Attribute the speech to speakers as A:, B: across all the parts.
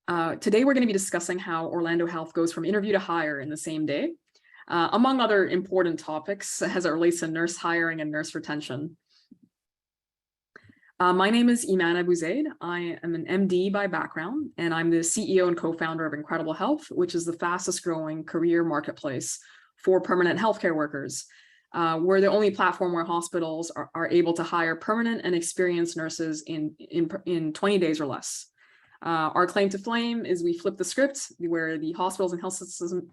A: Today, we're going to be discussing how Orlando Health goes from interview to hire in the same day, among other important topics as it relates to nurse hiring and nurse retention. My name is Iman Abuzaid. I am an MD by background, and I'm the CEO and co-founder of Incredible Health, which is the fastest growing career marketplace for permanent healthcare workers. We're the only platform where hospitals are able to hire permanent and experienced nurses in 20 days or less. Our claim to fame is we flip the script where the hospitals and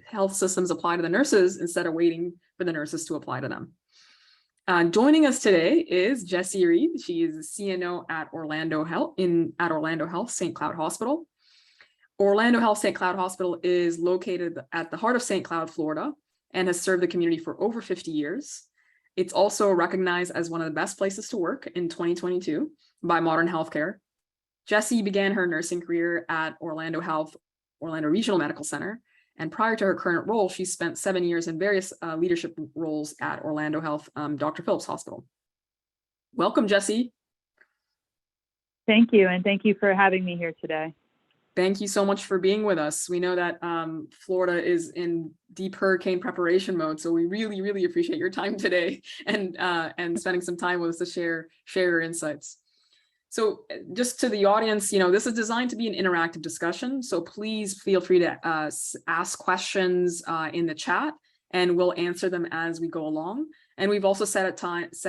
A: health systems apply to the nurses instead of waiting for the nurses to apply to them. Joining us today is Jessie Reid. She is a CNO at Orlando Health St. Cloud Hospital. Orlando Health St. Cloud Hospital is located at the heart of St. Cloud, Florida, and has served the community for over 50 years. It's also recognized as one of the best places to work in 2022 by Modern Healthcare. Jessie began her nursing career at Orlando Health, Orlando Regional Medical Center, and prior to her current role, she spent 7 years in various leadership roles at Orlando Health, Dr. Phillips Hospital. Welcome, Jessie.
B: Thank you, and thank you for having me here today.
A: Thank you so much for being with us. We know that Florida is in deep hurricane preparation mode, so we really, really appreciate your time today and spending some time with us to share your insights. So just to the audience, this is designed to be an interactive discussion. So please feel free to ask questions in the chat, and we'll answer them as we go along. And we've also set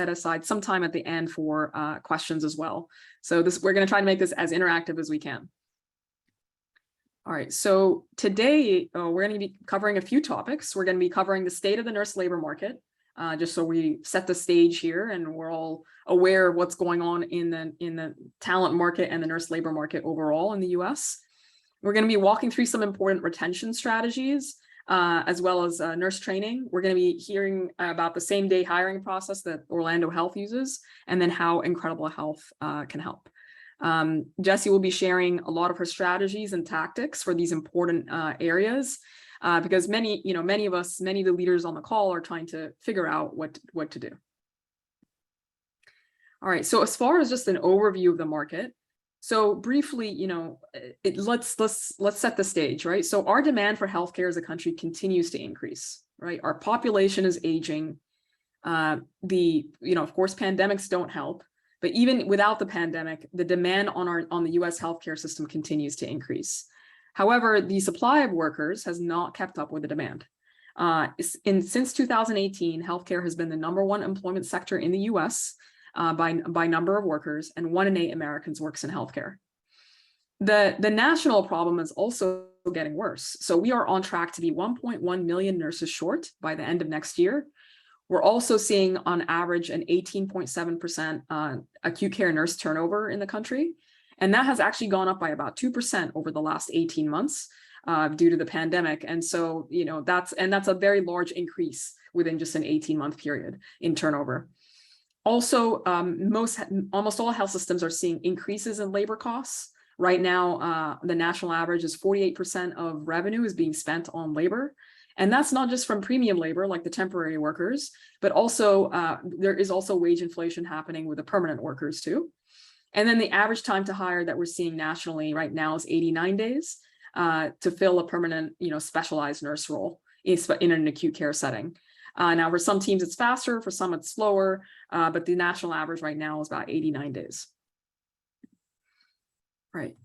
A: aside some time at the end for questions as well. So we're going to try to make this as interactive as we can. All right, so today we're going to be covering a few topics. We're going to be covering the state of the nurse labor market, just so we set the stage here and we're all aware of what's going on in the talent market and the nurse labor market overall in the US. We're going to be walking through some important retention strategies, as well as nurse training. We're going to be hearing about the same day hiring process that Orlando Health uses, and then how Incredible Health can help. Jessie will be sharing a lot of her strategies and tactics for these important areas, because many of the leaders on the call are trying to figure out what to do. All right, so as far as just an overview of the market, so briefly, let's set the stage, right? So our demand for healthcare as a country continues to increase, right? Our population is aging. Of course, pandemics don't help. But even without the pandemic, the demand on the US healthcare system continues to increase. However, the supply of workers has not kept up with the demand. Since 2018, healthcare has been the #1 employment sector in the US by number of workers, and 1 in 8 Americans works in healthcare. The national problem is also getting worse. So we are on track to be 1.1 million nurses short by the end of next year. We're also seeing on average an 18.7% acute care nurse turnover in the country. And that has actually gone up by about 2% over the last 18 months due to the pandemic. And so, that's a very large increase within just an 18-month period in turnover. Also, almost all health systems are seeing increases in labor costs. Right now, the national average is 48% of revenue is being spent on labor. And that's not just from premium labor, like the temporary workers, but also there is also wage inflation happening with the permanent workers too. And then the average time to hire that we're seeing nationally right now is 89 days to fill a permanent, specialized nurse role in an acute care setting. Now, for some teams, it's faster, for some it's slower, but the national average right now is about 89 days. Right.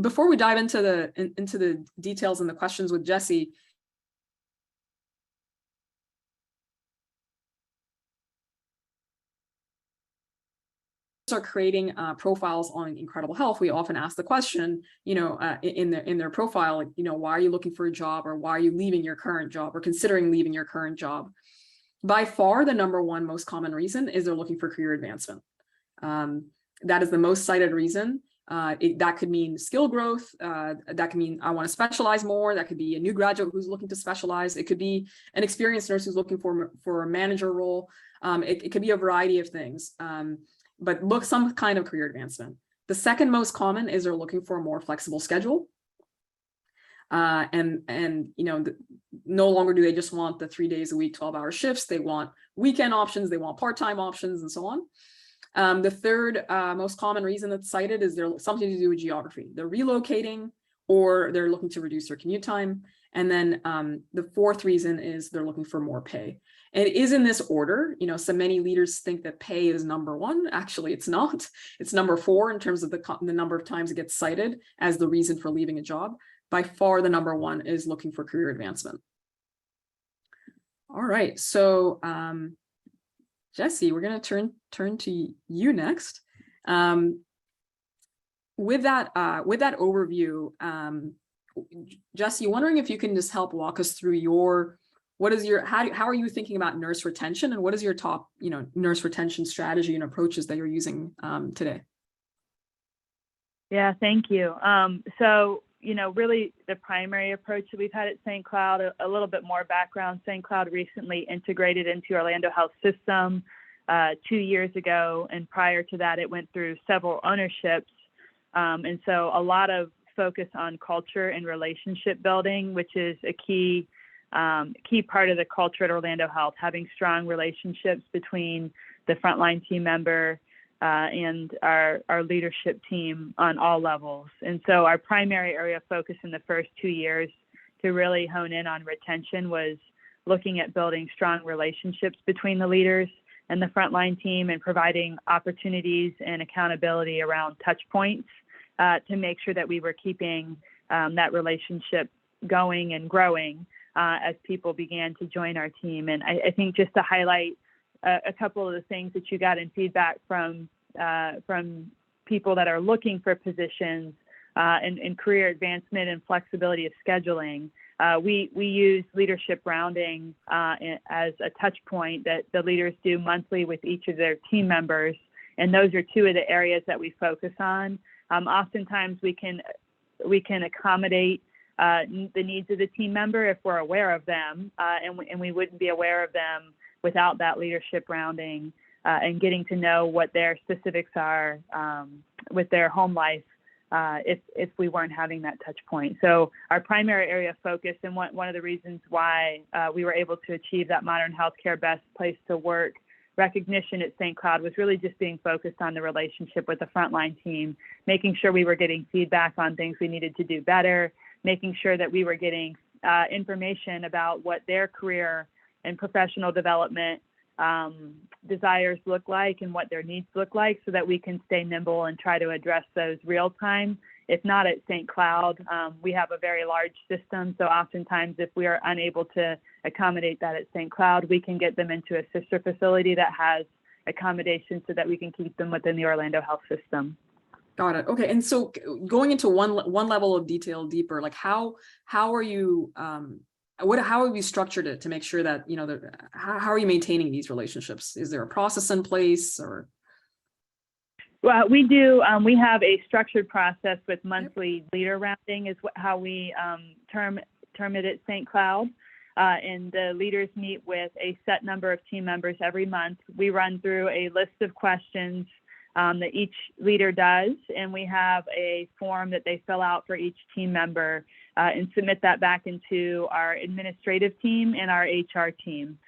A: Before we dive into the details and the questions with Jessie, are creating profiles on Incredible Health, we often ask the question, in their profile, why are you looking for a job, or why are you leaving your current job, or considering leaving your current job? By far, the #1 most common reason is they're looking for career advancement. That is the most cited reason. That could mean skill growth. That could mean I want to specialize more. That could be a new graduate who's looking to specialize. It could be an experienced nurse who's looking for a manager role. It could be a variety of things. But look, some kind of career advancement. The second most common is they're looking for a more flexible schedule. No longer do they just want the 3 days a week, 12-hour shifts. They want weekend options. They want part-time options, and so on. The third most common reason that's cited is there's something to do with geography. They're relocating, or they're looking to reduce their commute time. And then the fourth reason is they're looking for more pay. And it is in this order. You know, so many leaders think that pay is number one. Actually, it's not. It's number four in terms of the number of times it gets cited as the reason for leaving a job. By far, the number one is looking for career advancement. All right, so Jessie, we're going to turn to you next. With that overview, Jessie, wondering if you can just help walk us through how are you thinking about nurse retention, and what is your top, nurse retention strategy and approaches that you're using today?
B: Yeah, thank you. So, really the primary approach that we've had at St. Cloud, a little bit more background. St. Cloud recently integrated into Orlando Health System 2 years ago, and prior to that, it went through several ownerships. And so a lot of focus on culture and relationship building, which is a key part of the culture at Orlando Health, having strong relationships between the frontline team member and our leadership team on all levels. And so our primary area of focus in the first 2 years to really hone in on retention was looking at building strong relationships between the leaders and the frontline team, and providing opportunities and accountability around touch points to make sure that we were keeping that relationship going and growing as people began to join our team. And I think just to highlight a couple of the things that you got in feedback from people that are looking for positions in career advancement and flexibility of scheduling, we use leadership rounding as a touch point that the leaders do monthly with each of their team members. And those are two of the areas that we focus on. Oftentimes we can accommodate the needs of the team member if we're aware of them, and we wouldn't be aware of them without that leadership rounding and getting to know what their specifics are with their home life if we weren't having that touch point. So our primary area of focus, and one of the reasons why we were able to achieve that Modern Healthcare Best Place to Work recognition at St. Cloud, was really just being focused on the relationship with the frontline team, making sure we were getting feedback on things we needed to do better, making sure that we were getting information about what their career and professional development desires look like and what their needs look like, so that we can stay nimble and try to address those real time. If not at St. Cloud, we have a very large system, so oftentimes if we are unable to accommodate that at St. Cloud, we can get them into a sister facility that has accommodation so that we can keep them within the Orlando Health System.
A: Got it. Okay. And so going into one level of detail deeper, like how are you how have you structured it to make sure that, how are you maintaining these relationships? Is there a process in place, or?
B: Well, we do. We have a structured process with monthly leader rounding is how we term it at St. Cloud. And the leaders meet with a set number of team members every month. We run through a list of questions that each leader does, and we have a form that they fill out for each team member and submit that back into our administrative team and our HR team.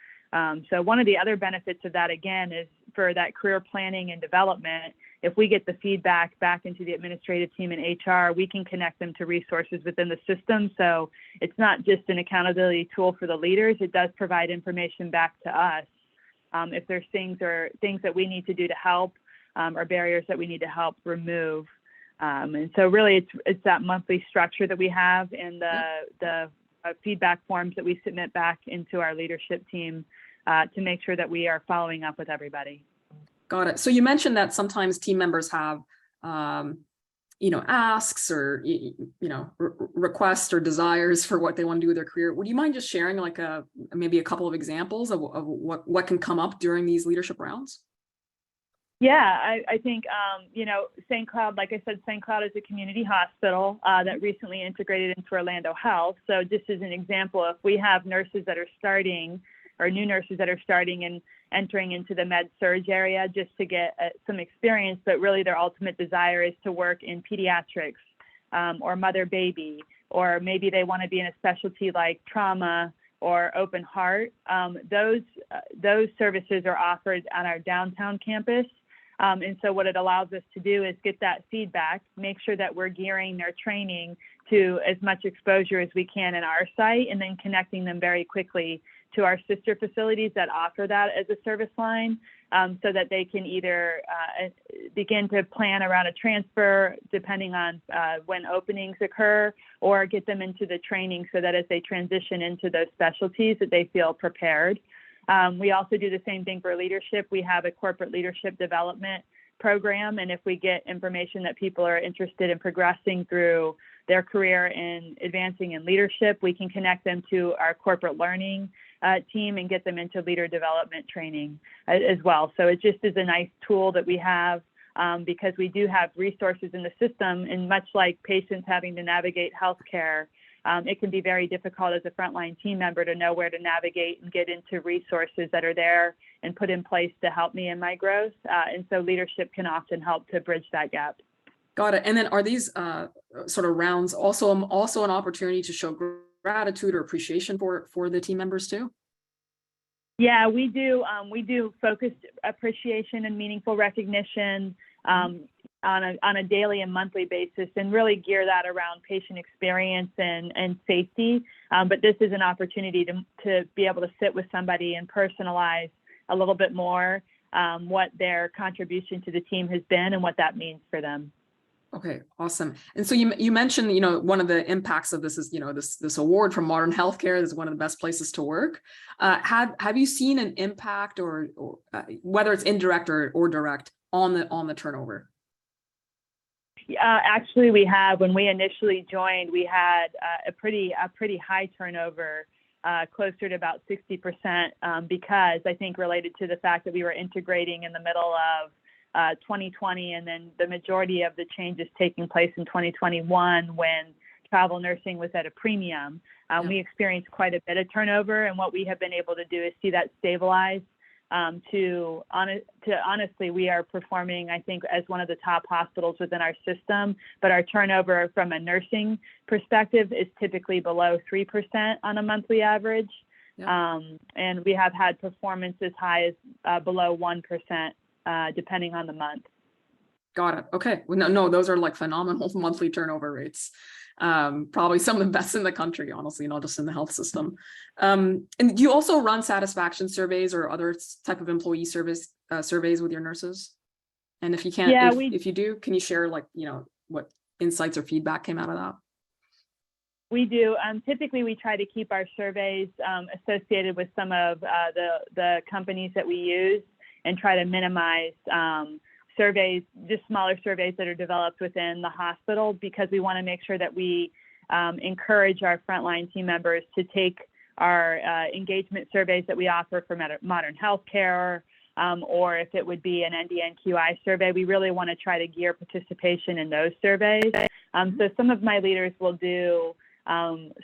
B: So one of the other benefits of that, again, is for that career planning and development. If we get the feedback back into the administrative team and HR, we can connect them to resources within the system. So it's not just an accountability tool for the leaders. It does provide information back to us if there's things that we need to do to help or barriers that we need to help remove. And so really it's that monthly structure that we have, and the feedback forms that we submit back into our leadership team to make sure that we are following up with everybody.
A: Got it. So you mentioned that sometimes team members have, asks or, requests or desires for what they want to do with their career. Would you mind just sharing like maybe a couple of examples of what can come up during these leadership rounds?
B: Yeah, I think, St. Cloud, like I said, St. Cloud is a community hospital that recently integrated into Orlando Health. So just as an example, if we have nurses that are starting, or new nurses that are starting and entering into the med surg area just to get some experience, but really their ultimate desire is to work in pediatrics or mother baby, or maybe they want to be in a specialty like trauma or open heart. Those services are offered on our downtown campus. And so what it allows us to do is get that feedback, make sure that we're gearing their training to as much exposure as we can in our site, and then connecting them very quickly to our sister facilities that offer that as a service line, so that they can either begin to plan around a transfer depending on when openings occur, or get them into the training so that as they transition into those specialties that they feel prepared. We also do the same thing for leadership. We have a corporate leadership development program, and if we get information that people are interested in progressing through their career and advancing in leadership, we can connect them to our corporate learning team and get them into leader development training as well. So it just is a nice tool that we have, because we do have resources in the system, and much like patients having to navigate healthcare, it can be very difficult as a frontline team member to know where to navigate and get into resources that are there and put in place to help me in my growth. And so leadership can often help to bridge that gap.
A: Got it. And then are these sort of rounds also an opportunity to show gratitude or appreciation for the team members too?
B: Yeah, we do. We do focused appreciation and meaningful recognition on a daily and monthly basis, and really gear that around patient experience and safety. But this is an opportunity to be able to sit with somebody and personalize a little bit more what their contribution to the team has been and what that means for them.
A: Okay, awesome. And so you mentioned, one of the impacts of this is, this award from Modern Healthcare is one of the best places to work. Have you seen an impact or whether it's indirect or direct on the turnover?
B: Actually, we have. When we initially joined, we had a pretty high turnover, closer to about 60%, because I think related to the fact that we were integrating in the middle of 2020, and then the majority of the changes taking place in 2021 when travel nursing was at a premium. We experienced quite a bit of turnover, and what we have been able to do is see that stabilize. Honestly, we are performing, I think, as one of the top hospitals within our system, but our turnover from a nursing perspective is typically below 3% on a monthly average. And we have had performance as high as below 1%. Depending on the month.
A: Got it. Okay. Well, no, those are like phenomenal monthly turnover rates. Probably some of the best in the country, honestly, not just in the health system. And do you also run satisfaction surveys or other type of employee surveys with your nurses? And if you can't, if you do, can you share what insights or feedback came out of that?
B: We do. Typically, we try to keep our surveys associated with some of the companies that we use, and try to minimize surveys, just smaller surveys that are developed within the hospital, because we want to make sure that we encourage our frontline team members to take our engagement surveys that we offer for Modern Healthcare, or if it would be an NDNQI survey, we really want to try to gear participation in those surveys. So some of my leaders will do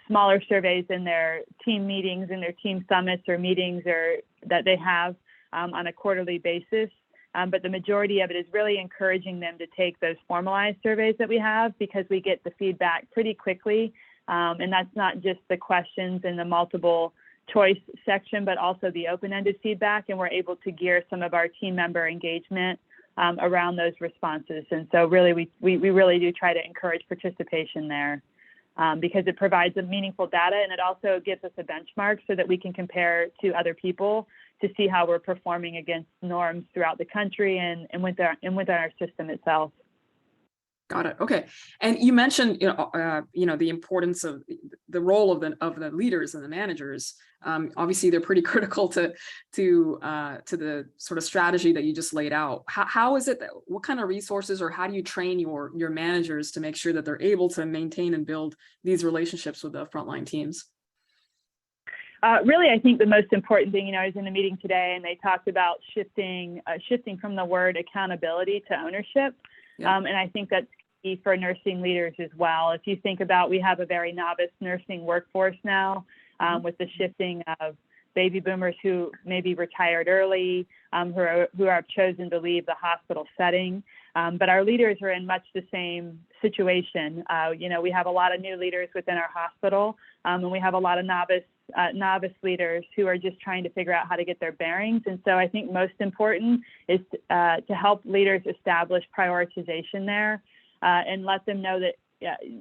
B: smaller surveys in their team meetings, in their team summits or meetings that they have on a quarterly basis. But the majority of it is really encouraging them to take those formalized surveys that we have, because we get the feedback pretty quickly. And that's not just the questions in the multiple choice section, but also the open-ended feedback. And we're able to gear some of our team member engagement around those responses. And so really, we really do try to encourage participation there, because it provides a meaningful data, and it also gives us a benchmark so that we can compare to other people to see how we're performing against norms throughout the country and within our system itself.
A: Got it. Okay. And you mentioned, the importance of the role of the leaders and the managers. Obviously, they're pretty critical to the sort of strategy that you just laid out. How is it that, what kind of resources, or how do you train your managers to make sure that they're able to maintain and build these relationships with the frontline teams?
B: Really, I think the most important thing, I was in a meeting today, and they talked about shifting from the word accountability to ownership. And I think that's key for nursing leaders as well. If you think about, we have a very novice nursing workforce now, with the shifting of baby boomers who maybe retired early, who have chosen to leave the hospital setting. But our leaders are in much the same situation. We have a lot of new leaders within our hospital, and we have a lot of novice leaders who are just trying to figure out how to get their bearings. And so I think most important is to help leaders establish prioritization there, and let them know that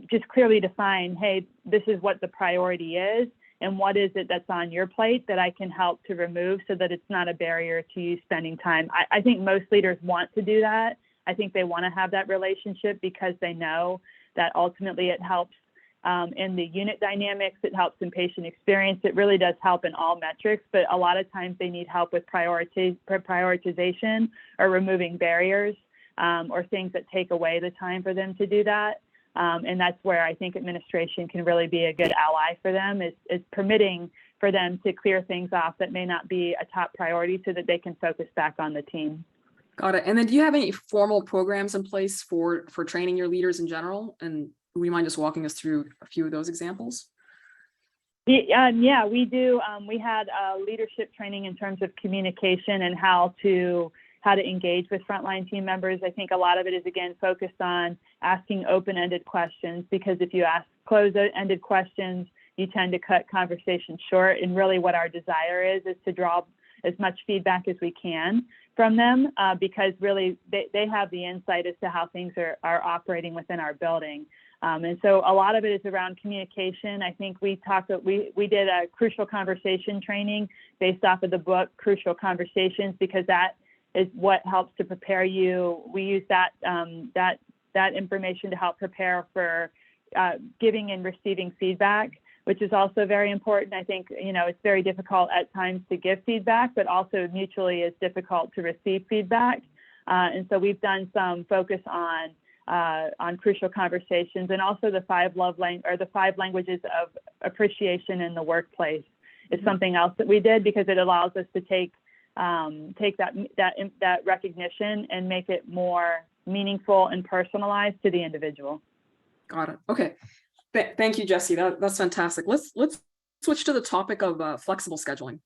B: just clearly define, hey, this is what the priority is, and what is it that's on your plate that I can help to remove so that it's not a barrier to you spending time. I think most leaders want to do that. I think they want to have that relationship because they know that ultimately it helps in the unit dynamics, it helps in patient experience. It really does help in all metrics, but a lot of times they need help with prioritization or removing barriers or things that take away the time for them to do that. And that's where I think administration can really be a good ally for them, is permitting for them to clear things off that may not be a top priority so that they can focus back on the team.
A: Got it. And then do you have any formal programs in place for training your leaders in general? And would you mind just walking us through a few of those examples?
B: Yeah, we do. We had leadership training in terms of communication and how to engage with frontline team members. I think a lot of it is, again, focused on asking open-ended questions, because if you ask closed-ended questions, you tend to cut conversations short. And really what our desire is to draw as much feedback as we can from them, because really they have the insight as to how things are operating within our building. And so a lot of it is around communication. I think we did a crucial conversation training based off of the book Crucial Conversations, because that is what helps to prepare you. We use that information to help prepare for giving and receiving feedback, which is also very important. I think, it's very difficult at times to give feedback, but also mutually is difficult to receive feedback. And so we've done some focus on crucial conversations, and also the 5 languages of appreciation in the workplace is something else that we did, because it allows us to take that recognition and make it more meaningful and personalized to the individual.
A: Got it. Okay. Thank you, Jessie. That's fantastic. Let's switch to the topic of flexible scheduling.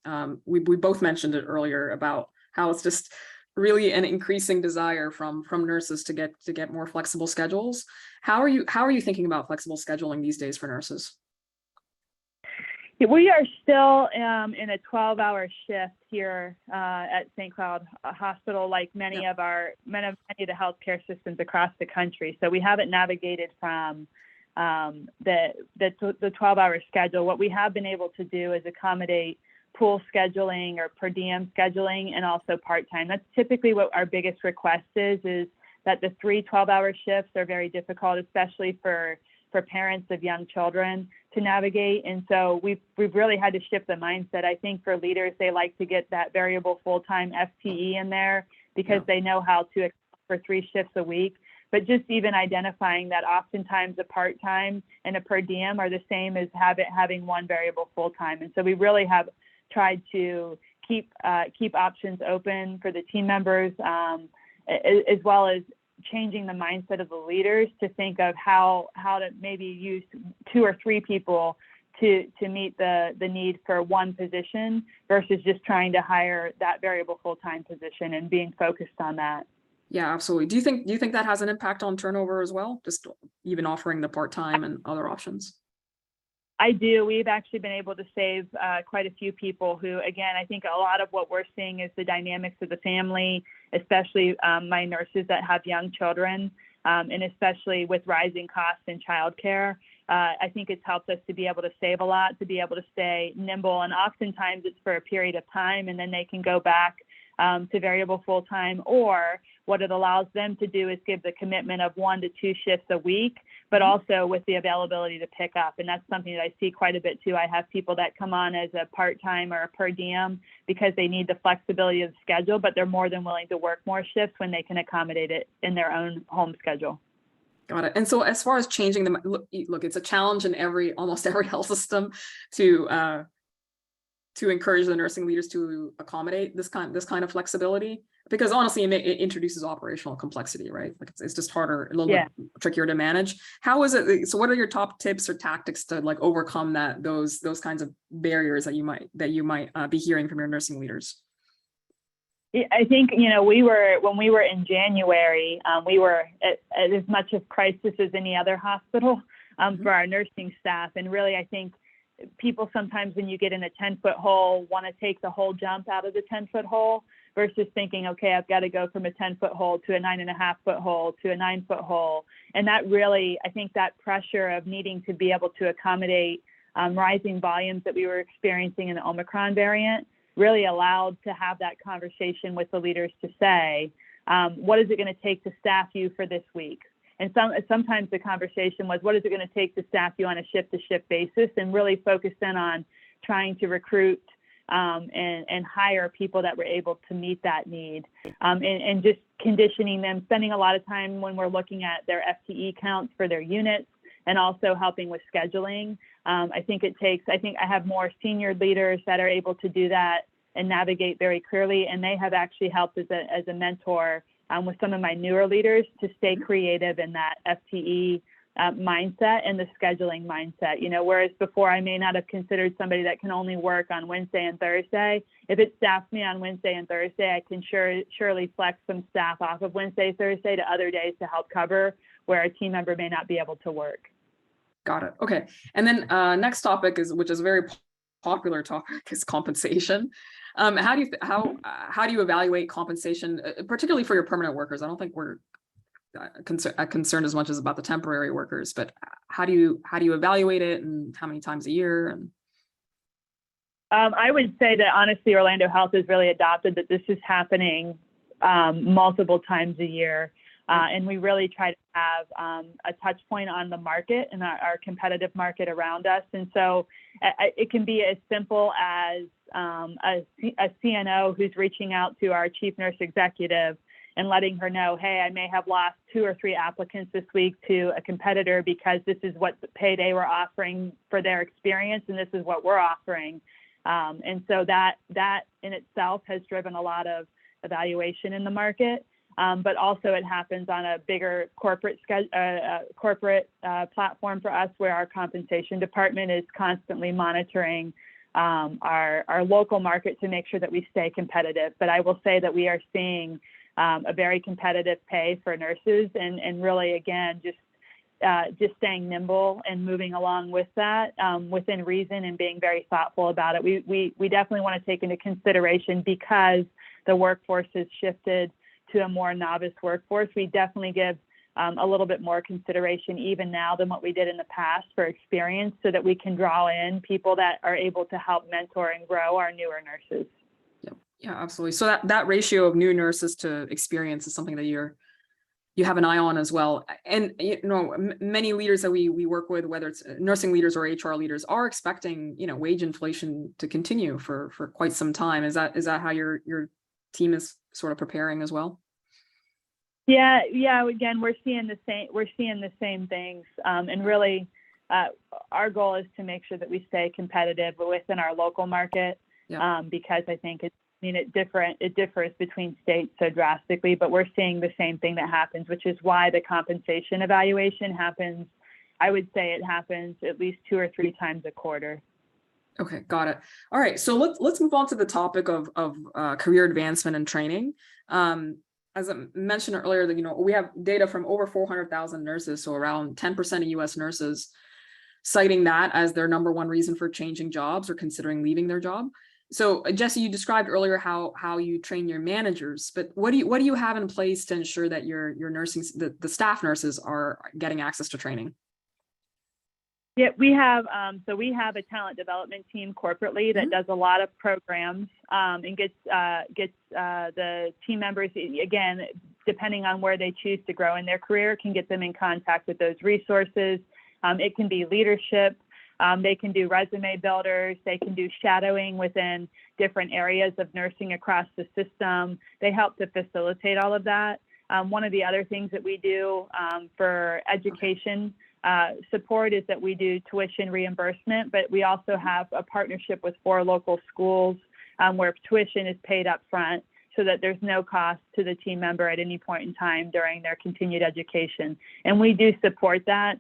A: We both mentioned it earlier about how it's just really an increasing desire from nurses to get more flexible schedules. How are you thinking about flexible scheduling these days for nurses?
B: We are still in a 12-hour shift here at St. Cloud Hospital, like many of the healthcare systems across the country. So we haven't navigated from the 12-hour schedule. What we have been able to do is accommodate pool scheduling or per diem scheduling, and also part-time. That's typically what our biggest request is that the 3 12-hour shifts are very difficult, especially for parents of young children to navigate. And so we've really had to shift the mindset. I think for leaders, they like to get that variable full-time FTE in there, because they know how to account for 3 shifts a week. But just even identifying that oftentimes a part-time and a per diem are the same as having 1 variable full-time. And so we really have tried to keep options open for the team members, as well as changing the mindset of the leaders to think of how to maybe use 2 or 3 people to meet the need for 1 position, versus just trying to hire that variable full-time position and being focused on that.
A: Yeah, absolutely. Do you think that has an impact on turnover as well? Just even offering the part-time and other options?
B: I do. We've actually been able to save quite a few people who, again, I think a lot of what we're seeing is the dynamics of the family, especially my nurses that have young children, and especially with rising costs in childcare. I think it's helped us to be able to save a lot, to be able to stay nimble. And oftentimes it's for a period of time, and then they can go back to variable full-time, or what it allows them to do is give the commitment of 1 to 2 shifts a week, but also with the availability to pick up. And that's something that I see quite a bit too. I have people that come on as a part-time or a per diem because they need the flexibility of the schedule, but they're more than willing to work more shifts when they can accommodate it in their own home schedule.
A: Got it. And so as far as changing them, look, it's a challenge in almost every health system to encourage the nursing leaders to accommodate this kind of flexibility, because honestly, it introduces operational complexity, right? Like it's just harder, a little bit trickier to manage. How is it? So what are your top tips or tactics to like overcome those kinds of barriers that you might be hearing from your nursing leaders?
B: I think, when we were in January, we were at as much of crisis as any other hospital for our nursing staff. And really, I think people sometimes, when you get in a 10-foot hole, want to take the whole jump out of the 10-foot hole versus thinking, okay, I've got to go from a 10-foot hole to a 9.5-foot hole to a 9-foot hole. And that really, I think that pressure of needing to be able to accommodate rising volumes that we were experiencing in the Omicron variant really allowed to have that conversation with the leaders to say, what is it going to take to staff you for this week? And sometimes the conversation was, what is it going to take to staff you on a shift-to-shift basis, and really focus in on trying to recruit and hire people that were able to meet that need, and just conditioning them, spending a lot of time when we're looking at their FTE counts for their units, and also helping with scheduling. I think I have more senior leaders that are able to do that and navigate very clearly, and they have actually helped as a mentor with some of my newer leaders to stay creative in that FTE mindset and the scheduling mindset. Whereas before I may not have considered somebody that can only work on Wednesday and Thursday. If it staffs me on Wednesday and Thursday, I can surely flex some staff off of Wednesday, Thursday to other days to help cover where a team member may not be able to work.
A: Got it. Okay. And then next topic which is a very popular topic, is compensation. How do you evaluate compensation, particularly for your permanent workers? I don't think we're concerned as much as about the temporary workers, but how do you evaluate it, and how many times a year? And
B: I would say that honestly, Orlando Health has really adopted that this is happening multiple times a year. And we really try to have a touch point on the market and our competitive market around us. And so it can be as simple as a CNO who's reaching out to our chief nurse executive and letting her know, hey, I may have lost 2 or 3 applicants this week to a competitor because this is what the pay they were offering for their experience, and this is what we're offering. And so that in itself has driven a lot of evaluation in the market. But also it happens on a bigger corporate platform for us, where our compensation department is constantly monitoring our local market to make sure that we stay competitive. But I will say that we are seeing a very competitive pay for nurses, and really, again, just staying nimble and moving along with that within reason, and being very thoughtful about it. We definitely want to take into consideration, because the workforce has shifted to a more novice workforce. We definitely give a little bit more consideration even now than what we did in the past for experience, so that we can draw in people that are able to help mentor and grow our newer nurses.
A: Yeah, absolutely. So that ratio of new nurses to experience is something that you have an eye on as well. And many leaders that we work with, whether it's nursing leaders or HR leaders, are expecting wage inflation to continue for quite some time. Is that how your team is sort of preparing as well?
B: Yeah. Again, we're seeing the same things, and really, our goal is to make sure that we stay competitive within our local market, because I think it differs between states so drastically. But we're seeing the same thing that happens, which is why the compensation evaluation happens. I would say it happens at least 2 or 3 times a quarter.
A: Okay, got it. All right, so let's move on to the topic of career advancement and training. As I mentioned earlier, that we have data from over 400,000 nurses, so around 10% of U.S. nurses citing that as their number one reason for changing jobs or considering leaving their job. So Jessie, you described earlier how you train your managers, but what do you have in place to ensure that your nursing, the staff nurses are getting access to training?
B: Yeah, we have a talent development team corporately that does a lot of programs, and gets the team members, again, depending on where they choose to grow in their career, can get them in contact with those resources. It can be leadership. They can do resume builders. They can do shadowing within different areas of nursing across the system. They help to facilitate all of that. One of the other things that we do for education support is that we do tuition reimbursement, but we also have a partnership with 4 local schools where tuition is paid up front, so that there's no cost to the team member at any point in time during their continued education. And we do support that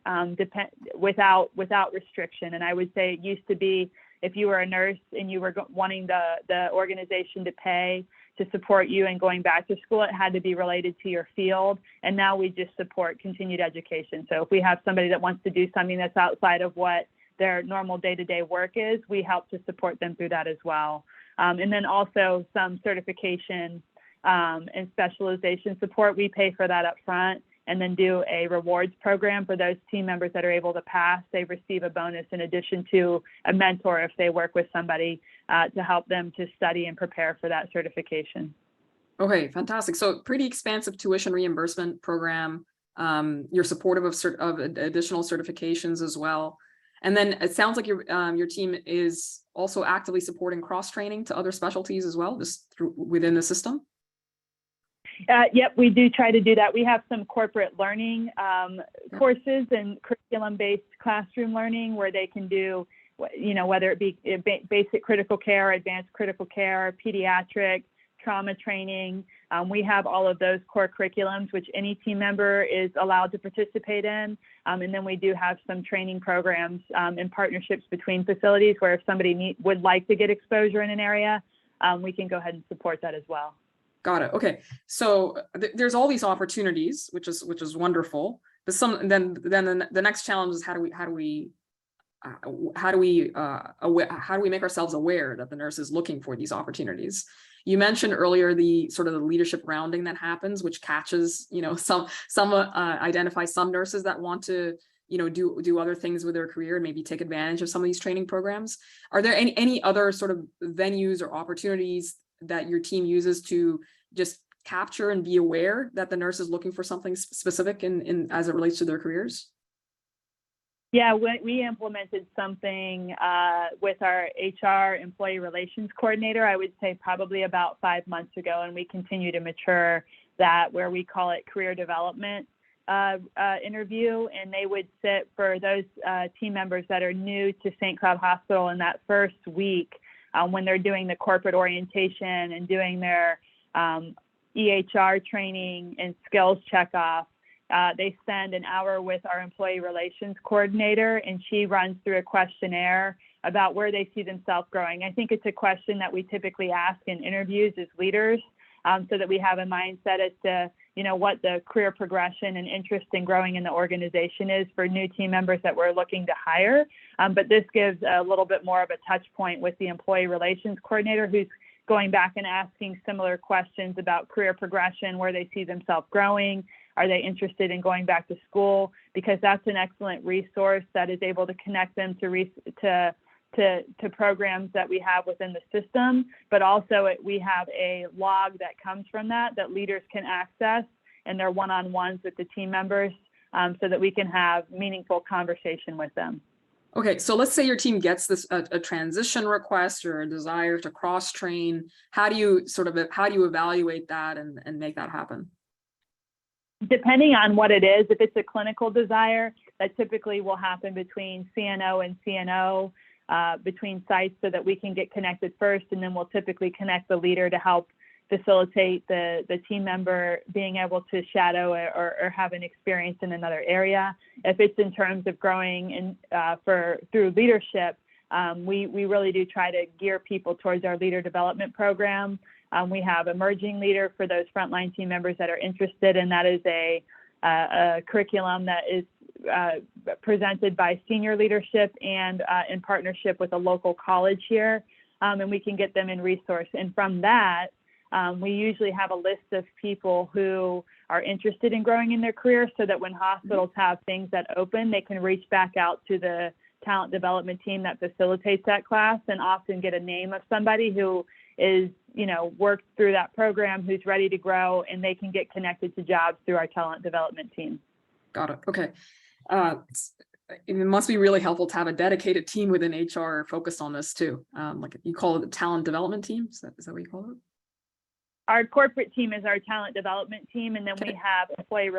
B: without restriction. And I would say it used to be, if you were a nurse and you were wanting the organization to pay to support you and going back to school, it had to be related to your field. And now we just support continued education. So if we have somebody that wants to do something that's outside of what their normal day-to-day work is, we help to support them through that as well. And then also some certification and specialization support. We pay for that up front and then do a rewards program for those team members that are able to pass. They receive a bonus in addition to a mentor if they work with somebody to help them to study and prepare for that certification.
A: Okay, fantastic. So pretty expansive tuition reimbursement program. You're supportive of additional certifications as well. And then it sounds like your team is also actively supporting cross-training to other specialties as well, just within the system.
B: Yep, we do try to do that. We have some corporate learning courses and curriculum-based classroom learning where they can do, whether it be basic critical care, advanced critical care, pediatric, trauma training. We have all of those core curriculums, which any team member is allowed to participate in. And then we do have some training programs and partnerships between facilities where if somebody would like to get exposure in an area, we can go ahead and support that as well.
A: Got it. Okay, so there's all these opportunities, which is wonderful. But then the next challenge is how do we make ourselves aware that the nurse is looking for these opportunities? You mentioned earlier the sort of the leadership rounding that happens, which catches, some identify some nurses that want to, do other things with their career and maybe take advantage of some of these training programs. Are there any other sort of venues or opportunities that your team uses to just capture and be aware that the nurse is looking for something specific in as it relates to their careers?
B: Yeah, we implemented something with our HR employee relations coordinator, I would say probably about 5 months ago, and we continue to mature that, where we call it career development interview. And they would sit for those team members that are new to St. Cloud Hospital in that first week when they're doing the corporate orientation and doing their EHR training and skills checkoff. They spend an hour with our employee relations coordinator, and she runs through a questionnaire about where they see themselves growing. I think it's a question that we typically ask in interviews as leaders, so that we have a mindset as to, what the career progression and interest in growing in the organization is for new team members that we're looking to hire. But this gives a little bit more of a touch point with the employee relations coordinator, who's going back and asking similar questions about career progression, where they see themselves growing. Are they interested in going back to school? Because that's an excellent resource that is able to connect them to programs that we have within the system. But also we have a log that comes from that leaders can access in their one-on-ones with the team members, so that we can have meaningful conversation with them.
A: Okay, so let's say your team gets this a transition request or a desire to cross-train. How do you evaluate that and make that happen?
B: Depending on what it is, if it's a clinical desire, that typically will happen between CNO and CNO, between sites, so that we can get connected first, and then we'll typically connect the leader to help facilitate the team member being able to shadow or have an experience in another area. If it's in terms of growing through leadership, we really do try to gear people towards our leader development program. We have emerging leader for those frontline team members that are interested, and that is a curriculum that is presented by senior leadership and in partnership with a local college here, and we can get them in resource. And from that, we usually have a list of people who are interested in growing in their career, so that when hospitals have things that open, they can reach back out to the talent development team that facilitates that class, and often get a name of somebody who is, worked through that program, who's ready to grow, and they can get connected to jobs through our talent development team.
A: Got it. Okay. It must be really helpful to have a dedicated team within HR focused on this too. Like you call it the talent development team. Is that what you call it? Our
B: corporate team is our talent development team, and then we have employee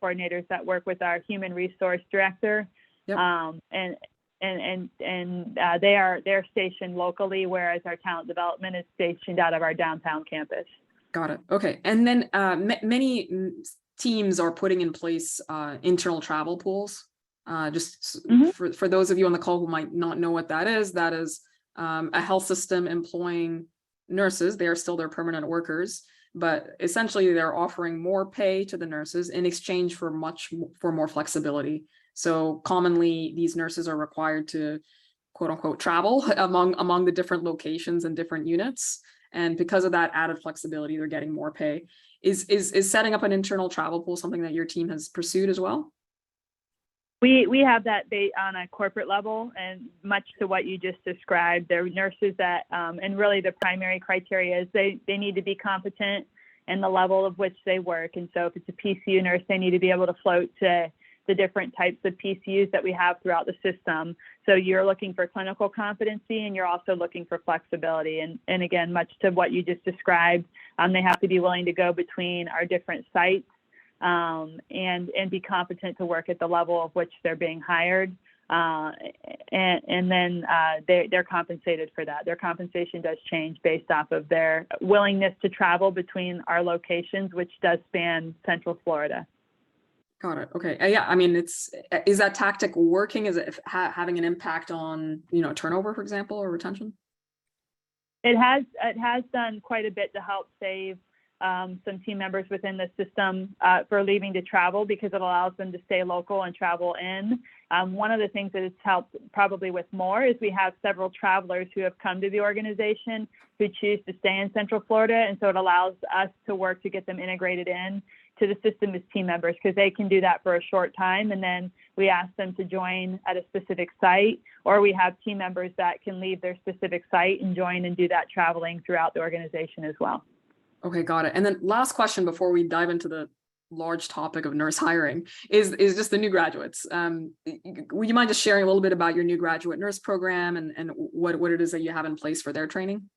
B: coordinators that work with our human resource director. Yep. They're stationed locally, whereas our talent development is stationed out of our downtown campus.
A: Got it. Okay. And then many teams are putting in place internal travel pools. For those of you on the call who might not know what that is a health system employing nurses. They are still their permanent workers, but essentially they're offering more pay to the nurses in exchange for more flexibility So commonly these nurses are required to quote unquote travel among the different locations and different units. And because of that added flexibility, they're getting more pay. Is setting up an internal travel pool something that your team has pursued as well?
B: We have that on a corporate level, and much to what you just described, they're nurses that, and really the primary criteria is they need to be competent in the level of which they work. And so if it's a PCU nurse, they need to be able to float to the different types of PCUs that we have throughout the system. So you're looking for clinical competency, and you're also looking for flexibility. And again, much to what you just described, they have to be willing to go between our different sites, and be competent to work at the level of which they're being hired. And then they're compensated for that. Their compensation does change based off of their willingness to travel between our locations, which does span Central Florida.
A: Got it. Okay. Yeah. I mean, is that tactic working? Is it having an impact on, turnover, for example, or retention?
B: It has done quite a bit to help save some team members within the system for leaving to travel, because it allows them to stay local and travel in. One of the things that it's helped probably with more is we have several travelers who have come to the organization who choose to stay in Central Florida. And so it allows us to work to get them integrated in to the system as team members, because they can do that for a short time. And then we ask them to join at a specific site, or we have team members that can leave their specific site and join and do that traveling throughout the organization as well.
A: Okay, got it. And then last question before we dive into the large topic of nurse hiring is just the new graduates. Would you mind just sharing a little bit about your new graduate nurse program and what it is that you have in place for their training?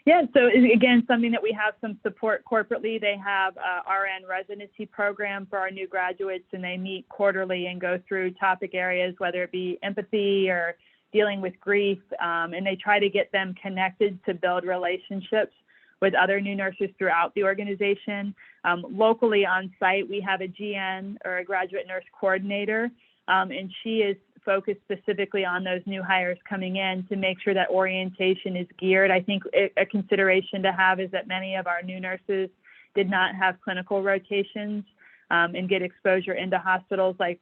B: Yeah, so again, something that we have some support corporately. They have a RN residency program for our new graduates, and they meet quarterly and go through topic areas, whether it be empathy or dealing with grief, and they try to get them connected to build relationships with other new nurses throughout the organization. Locally on site, we have a GN, or a graduate nurse coordinator, and she is focused specifically on those new hires coming in to make sure that orientation is geared. I think a consideration to have is that many of our new nurses did not have clinical rotations and get exposure into hospitals like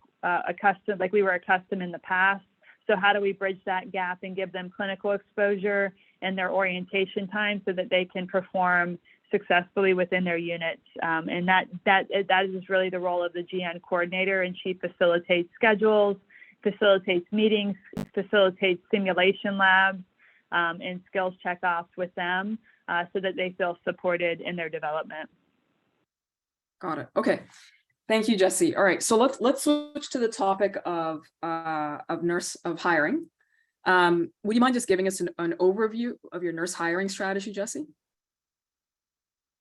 B: we were accustomed in the past. So how do we bridge that gap and give them clinical exposure and their orientation time so that they can perform successfully within their units? And that is really the role of the GN coordinator, and she facilitates schedules, facilitates meetings, facilitates simulation labs, and skills checkoffs with them so that they feel supported in their development.
A: Got it. Okay. Thank you, Jessie. All right, so let's switch to the topic of hiring. Would you mind just giving us an overview of your nurse hiring strategy, Jessie?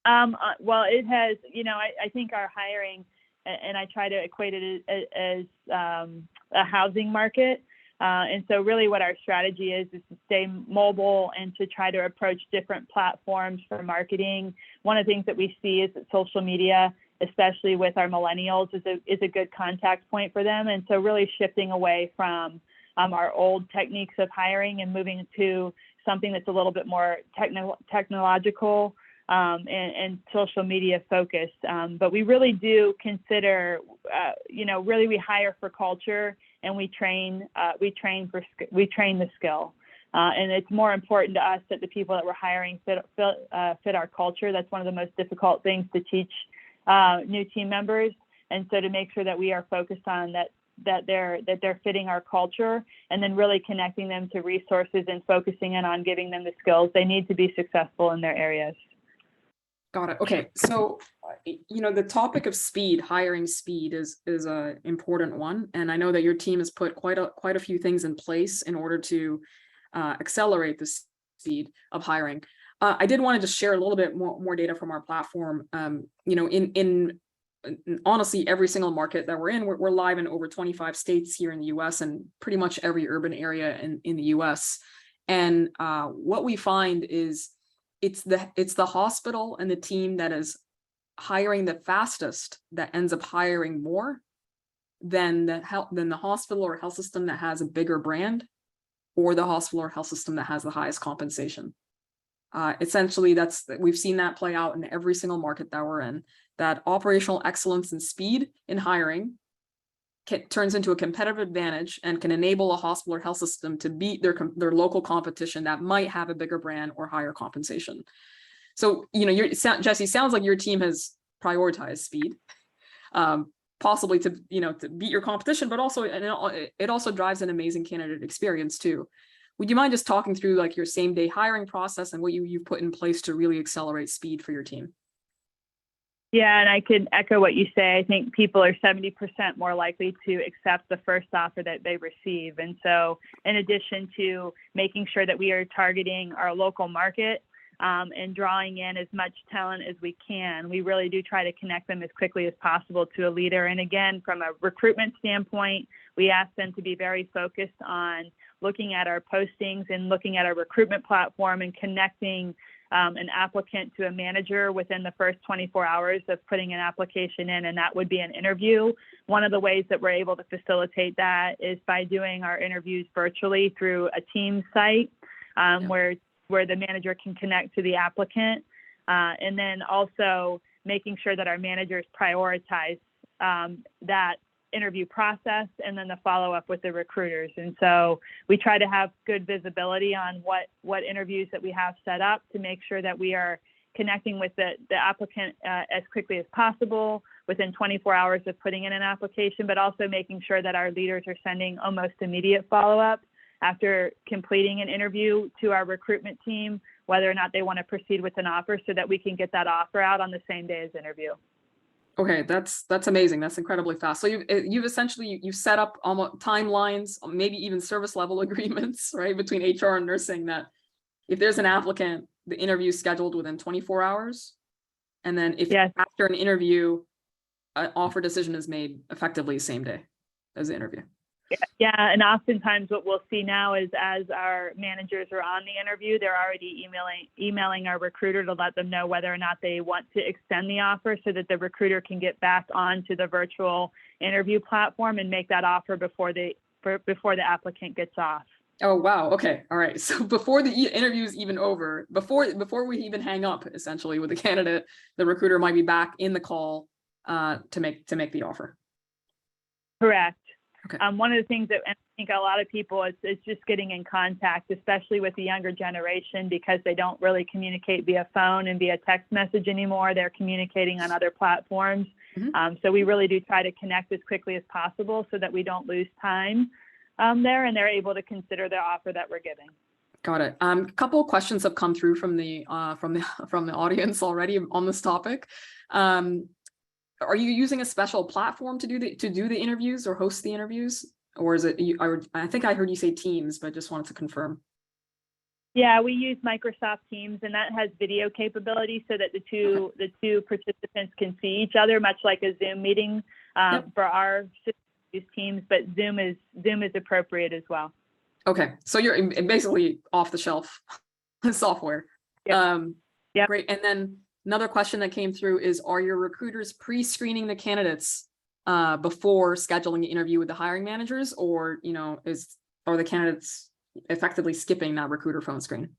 B: Well, it has, I think our hiring, and I try to equate it as a housing market. And so really what our strategy is to stay mobile and to try to approach different platforms for marketing. One of the things that we see is that social media, especially with our millennials, is a good contact point for them. And so really shifting away from our old techniques of hiring and moving to something that's a little bit more technological and social media focused. But we really do consider, really we hire for culture, and we train the skill. And it's more important to us that the people that we're hiring fit our culture. That's one of the most difficult things to teach new team members. And so to make sure that we are focused on that they're fitting our culture, and then really connecting them to resources and focusing in on giving them the skills they need to be successful in their areas.
A: Got it. Okay. So, the topic of speed, hiring speed is an important one. And I know that your team has put quite a few things in place in order to accelerate the speed of hiring. I did want to just share a little bit more data from our platform. In honestly, every single market that we're in, we're live in over 25 states here in the US and pretty much every urban area in the US. And what we find is it's the hospital and the team that is hiring the fastest that ends up hiring more than the hospital or health system that has a bigger brand, or the hospital or health system that has the highest compensation. Essentially, we've seen that play out in every single market that we're in, that operational excellence and speed in hiring turns into a competitive advantage and can enable a hospital or health system to beat their local competition that might have a bigger brand or higher compensation. So, Jessie, sounds like your team has prioritized speed, possibly to beat your competition, but also, and it also drives an amazing candidate experience too. Would you mind just talking through like your same day hiring process and what you've put in place to really accelerate speed for your team?
B: Yeah, and I could echo what you say. I think people are 70% more likely to accept the first offer that they receive. And so in addition to making sure that we are targeting our local market and drawing in as much talent as we can, we really do try to connect them as quickly as possible to a leader. And again, from a recruitment standpoint, we ask them to be very focused on looking at our postings and looking at our recruitment platform and connecting an applicant to a manager within the first 24 hours of putting an application in, and that would be an interview. One of the ways that we're able to facilitate that is by doing our interviews virtually through a Teams site where the manager can connect to the applicant, and then also making sure that our managers prioritize that interview process and then the follow-up with the recruiters. And so we try to have good visibility on what interviews that we have set up to make sure that we are connecting with the applicant as quickly as possible within 24 hours of putting in an application, but also making sure that our leaders are sending almost immediate follow-up after completing an interview to our recruitment team, whether or not they want to proceed with an offer, so that we can get that offer out on the same day as interview.
A: Okay, that's amazing. That's incredibly fast. So you've essentially set up almost timelines, maybe even service level agreements, right, between HR and nursing, that if there's an applicant, the interview is scheduled within 24 hours, and then if after an interview, an offer decision is made effectively same day as the interview.
B: Yeah, and oftentimes what we'll see now is as our managers are on the interview, they're already emailing our recruiter to let them know whether or not they want to extend the offer, so that the recruiter can get back onto the virtual interview platform and make that offer before the applicant gets off.
A: Oh, wow. Okay. All right. So before the interview is even over, before we even hang up essentially with the candidate, the recruiter might be back in the call to make the offer.
B: Correct.
A: Okay.
B: One of the things that I think a lot of people is just getting in contact, especially with the younger generation, because they don't really communicate via phone and via text message anymore. They're communicating on other platforms. Mm-hmm. So we really do try to connect as quickly as possible so that we don't lose time there, and they're able to consider the offer that we're giving.
A: Got it. A couple of questions have come through from the audience already on this topic. Are you using a special platform to do the interviews or host the interviews, or is it? I think I heard you say Teams, but just wanted to confirm.
B: Yeah, we use Microsoft Teams, and that has video capability so that the two participants can see each other, much like a Zoom meeting. For our system, we use Teams, but Zoom is appropriate as well. Okay,
A: so you're basically off the shelf software.
B: Yeah.
A: Great, and then. Another question that came through is, are your recruiters pre-screening the candidates before scheduling the interview with the hiring managers, or are the candidates effectively skipping that recruiter phone screen?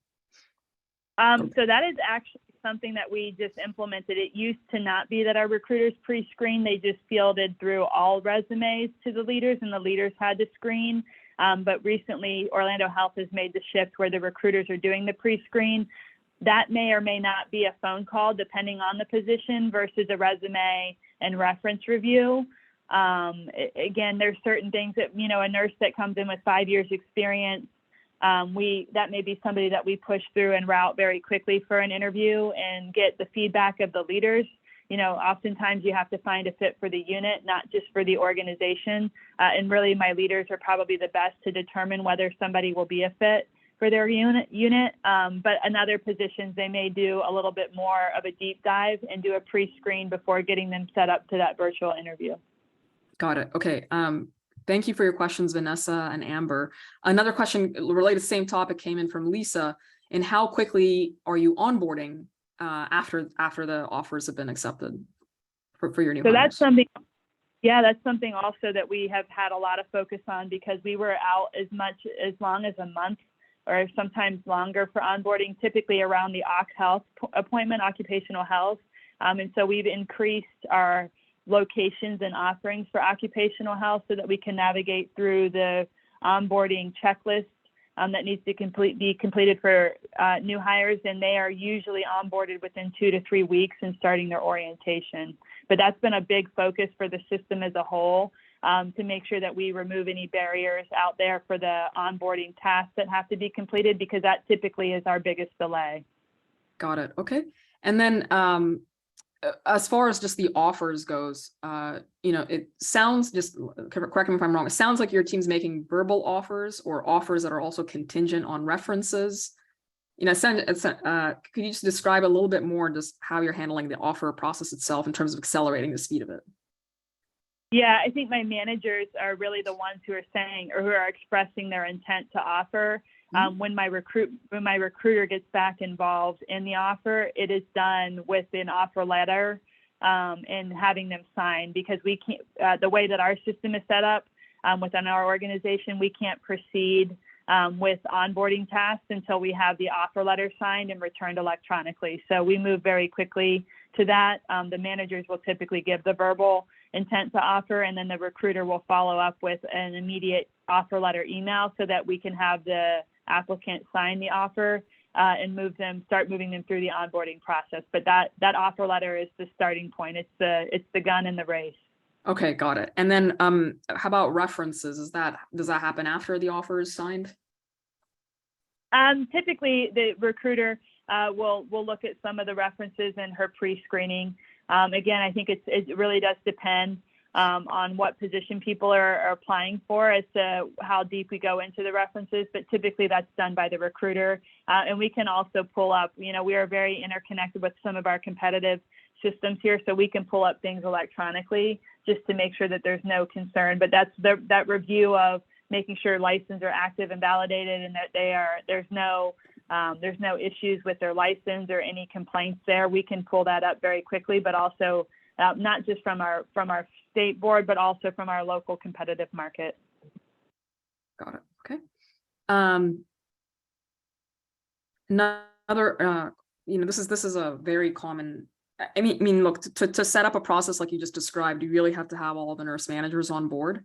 B: So that is actually something that we just implemented. It used to not be that our recruiters pre-screen. They just fielded through all resumes to the leaders, and the leaders had to screen. But recently, Orlando Health has made the shift where the recruiters are doing the pre-screen. That may or may not be a phone call depending on the position versus a resume and reference review. Again, there's certain things that, a nurse that comes in with 5 years experience, that may be somebody that we push through and route very quickly for an interview and get the feedback of the leaders. Oftentimes you have to find a fit for the unit, not just for the organization. And really my leaders are probably the best to determine whether somebody will be a fit for their unit. But in other positions, they may do a little bit more of a deep dive and do a pre-screen before getting them set up to that virtual interview.
A: Got it. Okay. Thank you for your questions, Vanessa and Amber. Another question related to the same topic came in from Lisa. And how quickly are you onboarding after the offers have been accepted for your new hires?
B: That's something. Yeah, that's something also that we have had a lot of focus on, because we were out as long as a month or sometimes longer for onboarding, typically around the OC health appointment, occupational health. And so we've increased our locations and offerings for occupational health so that we can navigate through the onboarding checklist that needs to be completed for new hires, and they are usually onboarded within 2 to 3 weeks and starting their orientation. But that's been a big focus for the system as a whole, to make sure that we remove any barriers out there for the onboarding tasks that have to be completed, because that typically is our biggest delay.
A: Got it. Okay. And then as far as just the offers goes, it sounds, just correct me if I'm wrong, it sounds like your team's making verbal offers or offers that are also contingent on references. Could you just describe a little bit more just how you're handling the offer process itself in terms of accelerating the speed of it?
B: Yeah, I think my managers are really the ones who are saying, or who are expressing their intent to offer. When my recruiter gets back involved in the offer, it is done with an offer letter and having them sign, because we can't, the way that our system is set up within our organization, we can't proceed with onboarding tasks until we have the offer letter signed and returned electronically. So we move very quickly to that. The managers will typically give the verbal intent to offer, and then the recruiter will follow up with an immediate offer letter email so that we can have the applicant sign the offer and start moving them through the onboarding process. But that offer letter is the starting point. It's the gun in the race.
A: Okay, got it. And then how about references? Does that happen after the offer is signed?
B: Typically, the recruiter will look at some of the references in her pre-screening. Again, I think it really does depend on what position people are applying for as to how deep we go into the references, but typically that's done by the recruiter. And we can also pull up, we are very interconnected with some of our competitive systems here, so we can pull up things electronically just to make sure that there's no concern. But that's that review of making sure licenses are active and validated, and that there's no issues with their license or any complaints there. We can pull that up very quickly, but also not just from our state board, but also from our local competitive market.
A: Got it. Okay. Another, this is a very common. I mean, look, to set up a process like you just described, you really have to have all the nurse managers on board.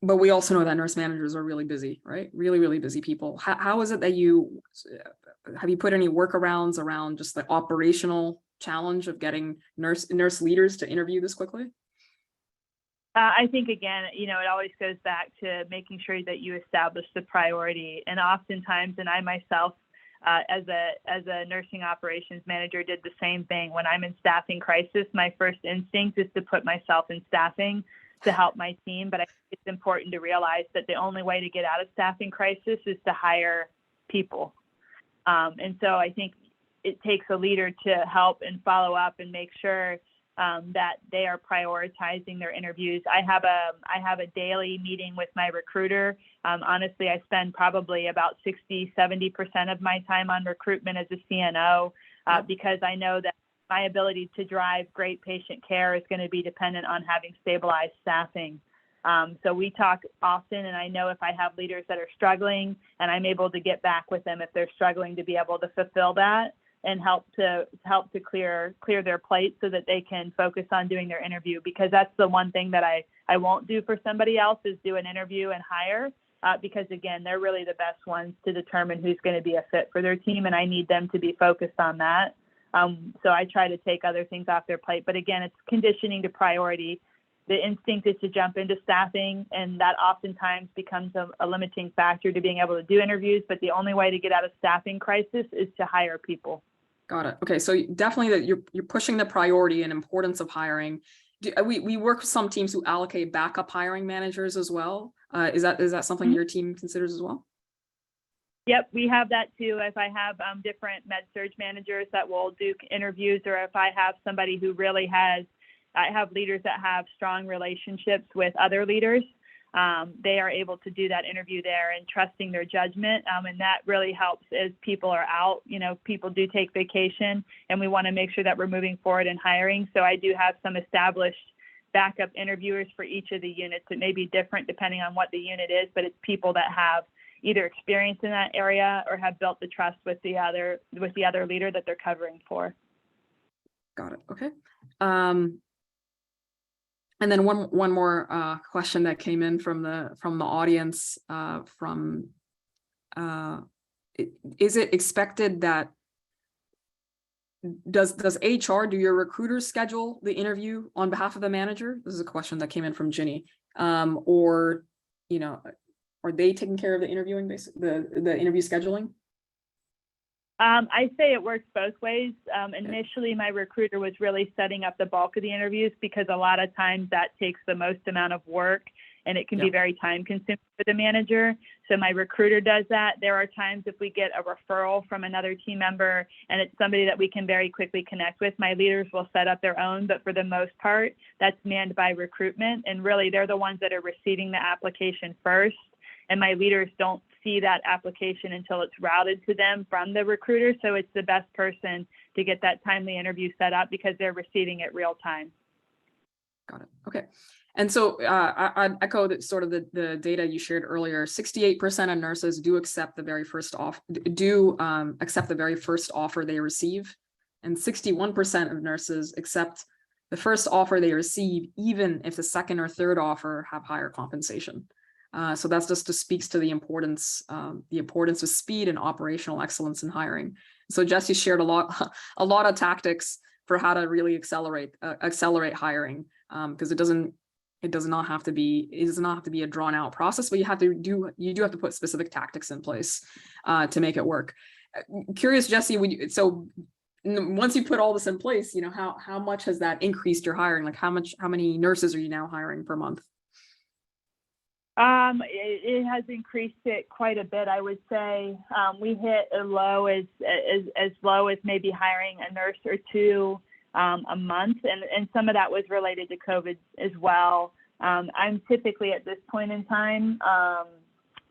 A: But we also know that nurse managers are really busy, right? Really, really busy people. How is it that have you put any workarounds around just the operational challenge of getting nurse leaders to interview this quickly?
B: I think, again, it always goes back to making sure that you establish the priority. And oftentimes, and I myself, as a nursing operations manager, did the same thing. When I'm in staffing crisis, my first instinct is to put myself in staffing to help my team. But I think it's important to realize that the only way to get out of staffing crisis is to hire people. And so I think it takes a leader to help and follow up and make sure that they are prioritizing their interviews. I have a daily meeting with my recruiter. Honestly, I spend probably about 60-70% of my time on recruitment as a CNO because I know that my ability to drive great patient care is going to be dependent on having stabilized staffing. So we talk often, and I know if I have leaders that are struggling, and I'm able to get back with them if they're struggling, to be able to fulfill that and help to clear their plate so that they can focus on doing their interview. Because that's the one thing that I won't do for somebody else, is do an interview and hire, because again, they're really the best ones to determine who's going to be a fit for their team, and I need them to be focused on that. So I try to take other things off their plate. But again, it's conditioning to priority. The instinct is to jump into staffing, and that oftentimes becomes a limiting factor to being able to do interviews. But the only way to get out of staffing crisis is to hire people. Got it.
A: Okay, so definitely that you're pushing the priority and importance of hiring. We work with some teams who allocate backup hiring managers as well. Is that something your team considers as well?
B: Yep, we have that too. If I have different med surg managers that will do interviews, or if I have somebody who really I have leaders that have strong relationships with other leaders, they are able to do that interview there and trusting their judgment. And that really helps as people are out. People do take vacation, and we want to make sure that we're moving forward in hiring. So I do have some established backup interviewers for each of the units. It may be different depending on what the unit is, but it's people that have either experience in that area or have built the trust with the other leader that they're covering for.
A: Got it. Okay. And then one more question that came in from the audience is it expected that does HR, do your recruiters schedule the interview on behalf of the manager? This is a question that came in from Ginny. Or, you know, are they taking care of the interviewing, the interview scheduling?
B: I say it works both ways. Initially, my recruiter was really setting up the bulk of the interviews because a lot of times that takes the most amount of work and it can be very time consuming for the manager. So my recruiter does that. There are times if we get a referral from another team member and it's somebody that we can very quickly connect with, my leaders will set up their own. But for the most part, that's manned by recruitment. And really, they're the ones that are receiving the application first. And my leaders don't see that application until it's routed to them from the recruiter. So it's the best person to get that timely interview set up because they're receiving it real time.
A: Got it. Okay. And so I echo that sort of the data you shared earlier. 68% of nurses do accept the very first accept the very first offer they receive, and 61% of nurses accept the first offer they receive, even if the second or third offer have higher compensation. So that's just speaks to the importance of speed and operational excellence in hiring. So Jessie shared a lot of tactics for how to really accelerate hiring, because it does not have to be a drawn out process, but you do have to put specific tactics in place to make it work. Curious, Jessie, once you put all this in place, you know, how much has that increased your hiring? Like how many nurses are you now hiring per month?
B: It has increased it quite a bit. I would say we hit as low as maybe hiring a nurse or two a month, and some of that was related to COVID as well. I'm typically at this point in time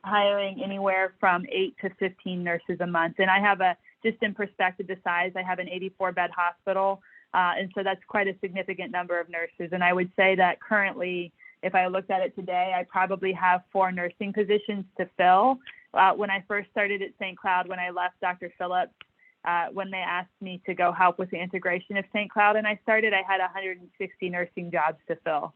B: hiring anywhere from 8 to 15 nurses a month, and I have just in perspective the size, I have an 84-bed hospital, and so that's quite a significant number of nurses. And I would say that currently, if I looked at it today, I probably have 4 nursing positions to fill. When I first started at St. Cloud, when I left Dr. Phillips, when they asked me to go help with the integration of St. Cloud and I started, I had 160 nursing jobs to fill.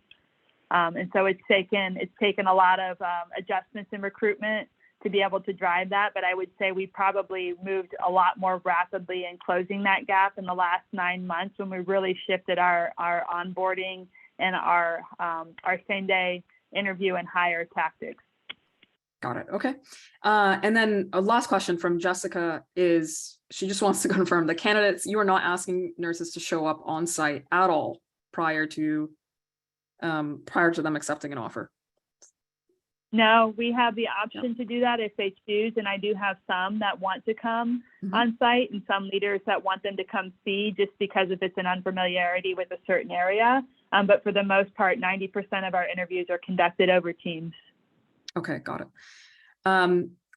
B: And so it's taken a lot of adjustments in recruitment to be able to drive that. But I would say we probably moved a lot more rapidly in closing that gap in the last 9 months when we really shifted our onboarding and our same day interview and hire tactics.
A: Got it. Okay. And then a last question from Jessica is, she just wants to confirm the candidates, you are not asking nurses to show up on site at all prior to them accepting an offer.
B: No, we have the option to do that if they choose. And I do have some that want to come on site and some leaders that want them to come see just because if it's an unfamiliarity with a certain area. But for the most part, 90% of our interviews are conducted over Teams. Okay, got it.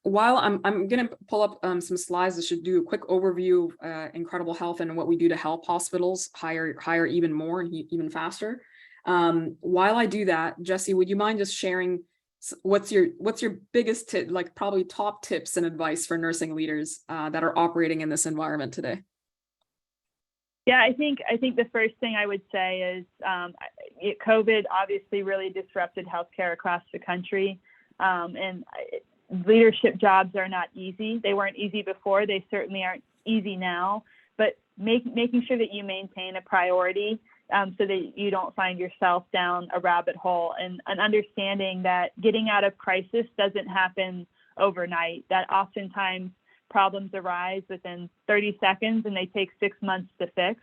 B: While I'm going to pull up some slides that should do a quick overview of Incredible Health and what we do to help hospitals hire even more and even faster. While I do that, Jessie, would you mind just sharing what's your biggest tip, like probably top tips and advice for nursing leaders that are operating in this environment today? Yeah, I think the first thing I would say is COVID obviously really disrupted healthcare across the country, and leadership jobs are not easy. They weren't easy before. They certainly aren't easy now. But making sure that you maintain a priority so that you don't find yourself down a rabbit hole, and understanding that getting out of crisis doesn't happen overnight. That oftentimes problems arise within 30 seconds and they take 6 months to fix.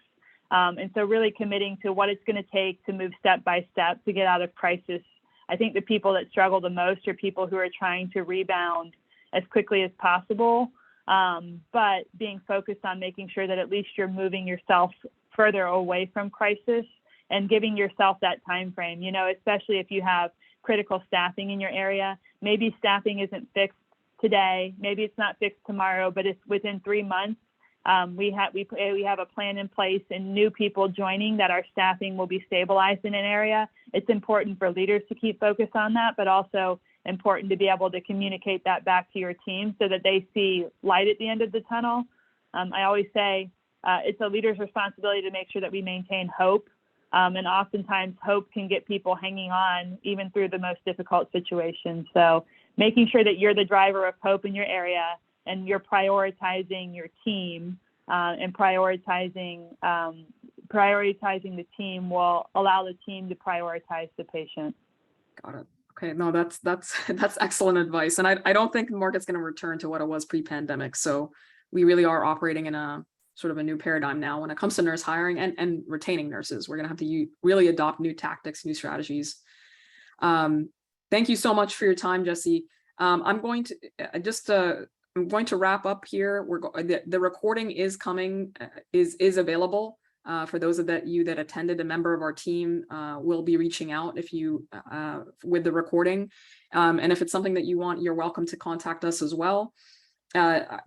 B: And so really committing to what it's going to take to move step by step to get out of crisis. I think the people that struggle the most are people who are trying to rebound as quickly as possible, but being focused on making sure that at least you're moving yourself further away from crisis and giving yourself that time frame, you know, especially if you have critical staffing in your area. Maybe staffing isn't fixed today, maybe it's not fixed tomorrow, but it's within 3 months. We have a plan in place and new people joining that our staffing will be stabilized in an area. It's important for leaders to keep focused on that, but also important to be able to communicate that back to your team so that they see light at the end of the tunnel. I always say it's a leader's responsibility to make sure that we maintain hope And oftentimes hope can get people hanging on even through the most difficult situations. So making sure that you're the driver of hope in your area and you're prioritizing your team and prioritizing the team will allow the team to prioritize the patient.
A: Got it. Okay, no, that's excellent advice. And I don't think the market's going to return to what it was pre-pandemic. So we really are operating in a sort of a new paradigm now when it comes to nurse hiring and retaining nurses. We're going to have to really adopt new tactics, new strategies. Thank you so much for your time, Jessie. I'm going to wrap up here. The recording is coming, is available. For those of you that attended, a member of our team will be reaching out if you with the recording. And if it's something that you want, you're welcome to contact us as well.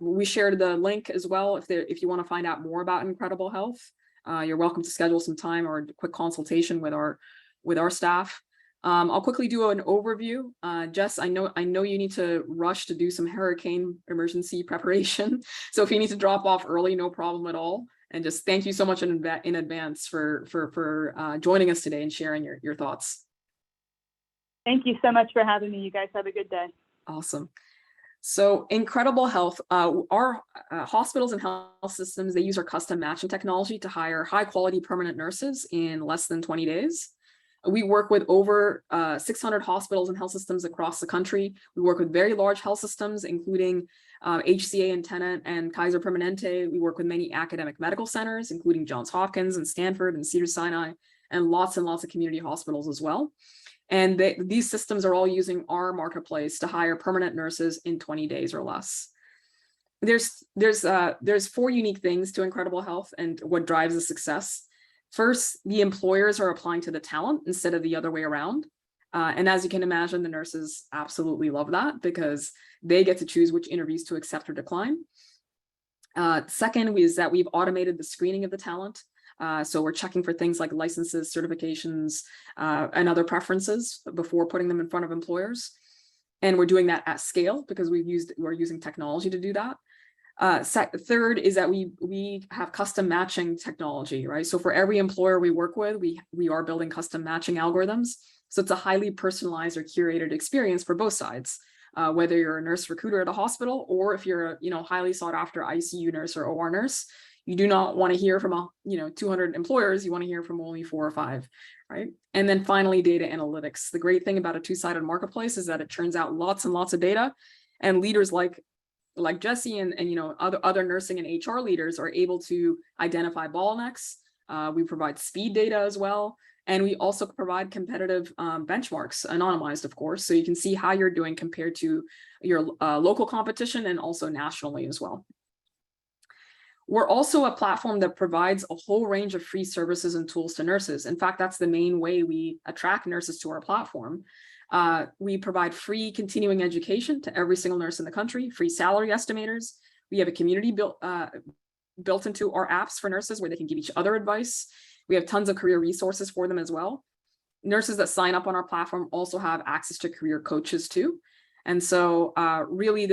A: We shared the link as well. If you want to find out more about Incredible Health, you're welcome to schedule some time or a quick consultation with our staff. I'll quickly do an overview. Jess, I know you need to rush to do some hurricane emergency preparation. So if you need to drop off early, no problem at all. And just thank you so much in advance for joining us today and sharing your thoughts.
B: Thank you so much for having me. You guys have a good day.
A: Awesome. So Incredible Health, our hospitals and health systems, they use our custom matching technology to hire high quality permanent nurses in less than 20 days. We work with over 600 hospitals and health systems across the country. We work with very large health systems, including HCA and Tenet and Kaiser Permanente. We work with many academic medical centers, including Johns Hopkins and Stanford and Cedars-Sinai, and lots of community hospitals as well. And these systems are all using our marketplace to hire permanent nurses in 20 days or less. There's 4 unique things to Incredible Health and what drives the success. First, the employers are applying to the talent instead of the other way around. And as you can imagine, the nurses absolutely love that because they get to choose which interviews to accept or decline. Second is that we've automated the screening of the talent. So we're checking for things like licenses, certifications, and other preferences before putting them in front of employers. And we're doing that at scale because we're using technology to do that. Third is that we have custom matching technology, right? So for every employer we work with, we are building custom matching algorithms. So it's a highly personalized or curated experience for both sides, whether you're a nurse recruiter at a hospital or if you're a highly sought after ICU nurse or OR nurse. You do not want to hear from 200 employers. You want to hear from only 4 or 5, right? And then finally, data analytics. The great thing about a two-sided marketplace is that it churns out lots and lots of data, and leaders like Jessie and other nursing and HR leaders are able to identify bottlenecks. We provide speed data as well, and we also provide competitive benchmarks, anonymized, of course, so you can see how you're doing compared to your local competition and also nationally as well. We're also a platform that provides a whole range of free services and tools to nurses. In fact, that's the main way we attract nurses to our platform. We provide free continuing education to every single nurse in the country, free salary estimators. We have a community built into our apps for nurses where they can give each other advice. We have tons of career resources for them as well. Nurses that sign up on our platform also have access to career coaches too. And so really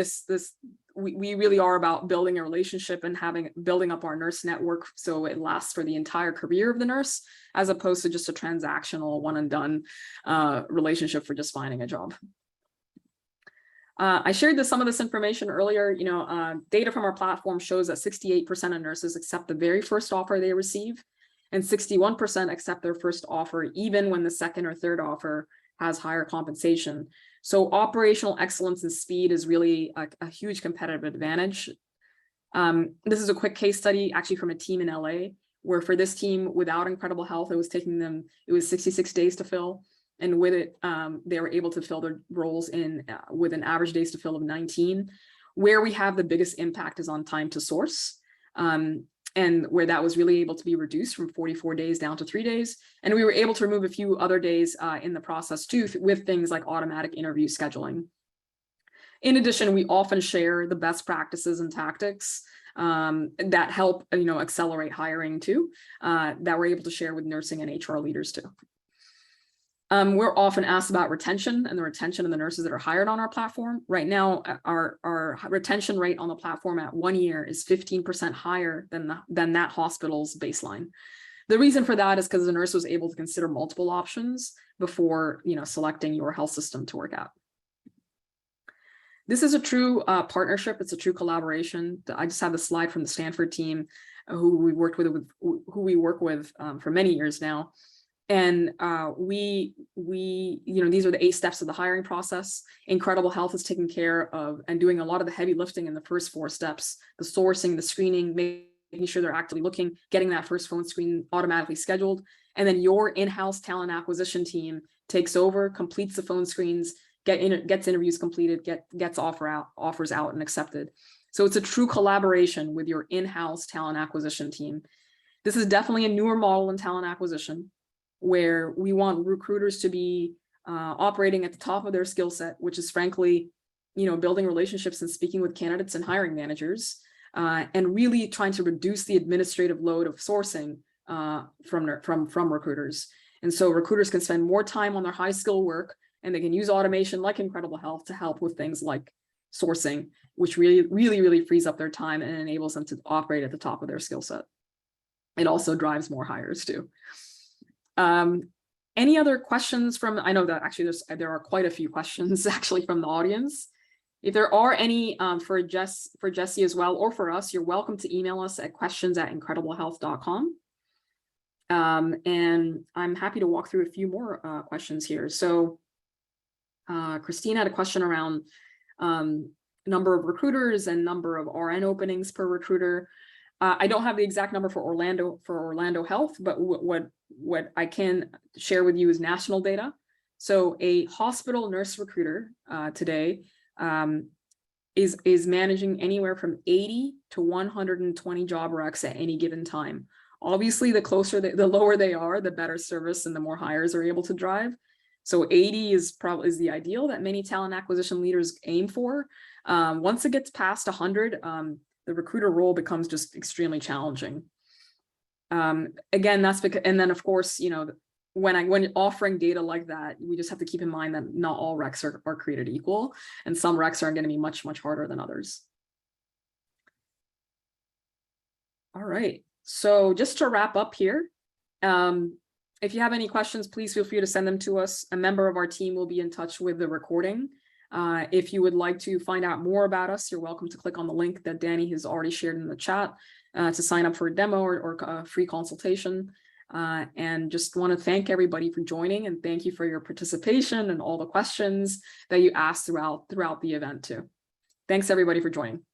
A: we really are about building a relationship and building up our nurse network so it lasts for the entire career of the nurse, as opposed to just a transactional one and done relationship for just finding a job. I shared some of this information earlier. Data from our platform shows that 68% of nurses accept the very first offer they receive, and 61% accept their first offer, even when the second or third offer has higher compensation. So operational excellence and speed is really a huge competitive advantage. This is a quick case study actually from a team in LA, where for this team without Incredible Health, it was 66 days to fill. And with it, they were able to fill their roles with an average days to fill of 19. Where we have the biggest impact is on time to source. And where that was really able to be reduced from 44 days down to 3 days. And we were able to remove a few other days in the process too, with things like automatic interview scheduling. In addition, we often share the best practices and tactics that help accelerate hiring too, that we're able to share with nursing and HR leaders too. We're often asked about retention and the retention of the nurses that are hired on our platform. Right now, our retention rate on the platform at 1 year is 15% higher than that hospital's baseline. The reason for that is because the nurse was able to consider multiple options before, selecting your health system to work at. This is a true partnership. It's a true collaboration. I just have the slide from the Stanford team, who we work with for many years now. And these are the 8 steps of the hiring process. Incredible Health is taking care of and doing a lot of the heavy lifting in the first 4 steps: the sourcing, the screening, making sure they're actively looking, getting that first phone screen automatically scheduled. And then your in-house talent acquisition team takes over, completes the phone screens, gets interviews completed, gets offers out and accepted. So it's a true collaboration with your in-house talent acquisition team. This is definitely a newer model in talent acquisition, where we want recruiters to be operating at the top of their skill set, which is frankly, building relationships and speaking with candidates and hiring managers, and really trying to reduce the administrative load of sourcing from recruiters. And so recruiters can spend more time on their high skill work, and they can use automation like Incredible Health to help with things like sourcing, which really frees up their time and enables them to operate at the top of their skill set. It also drives more hires too. Any other questions from, I know that actually there are quite a few questions actually from the audience. If there are any for Jessie as well, or for us, you're welcome to email us at questions@incrediblehealth.com. And I'm happy to walk through a few more questions here. So Christine had a question around number of recruiters and number of RN openings per recruiter. I don't have the exact number for Orlando Health, but what I can share with you is national data. So a hospital nurse recruiter today is managing anywhere from 80 to 120 job recs at any given time. Obviously, the lower they are, the better service and the more hires are able to drive. So 80 is the ideal that many talent acquisition leaders aim for. Once it gets past 100, the recruiter role becomes just extremely challenging. Again, that's because, and then of course, when offering data like that, we just have to keep in mind that not all recs are created equal, and some recs are going to be much harder than others. All right, so just to wrap up here, if you have any questions, please feel free to send them to us. A member of our team will be in touch with the recording. If you would like to find out more about us, you're welcome to click on the link that Danny has already shared in the chat to sign up for a demo or a free consultation. And just want to thank everybody for joining, and thank you for your participation and all the questions that you asked throughout the event too. Thanks everybody for joining.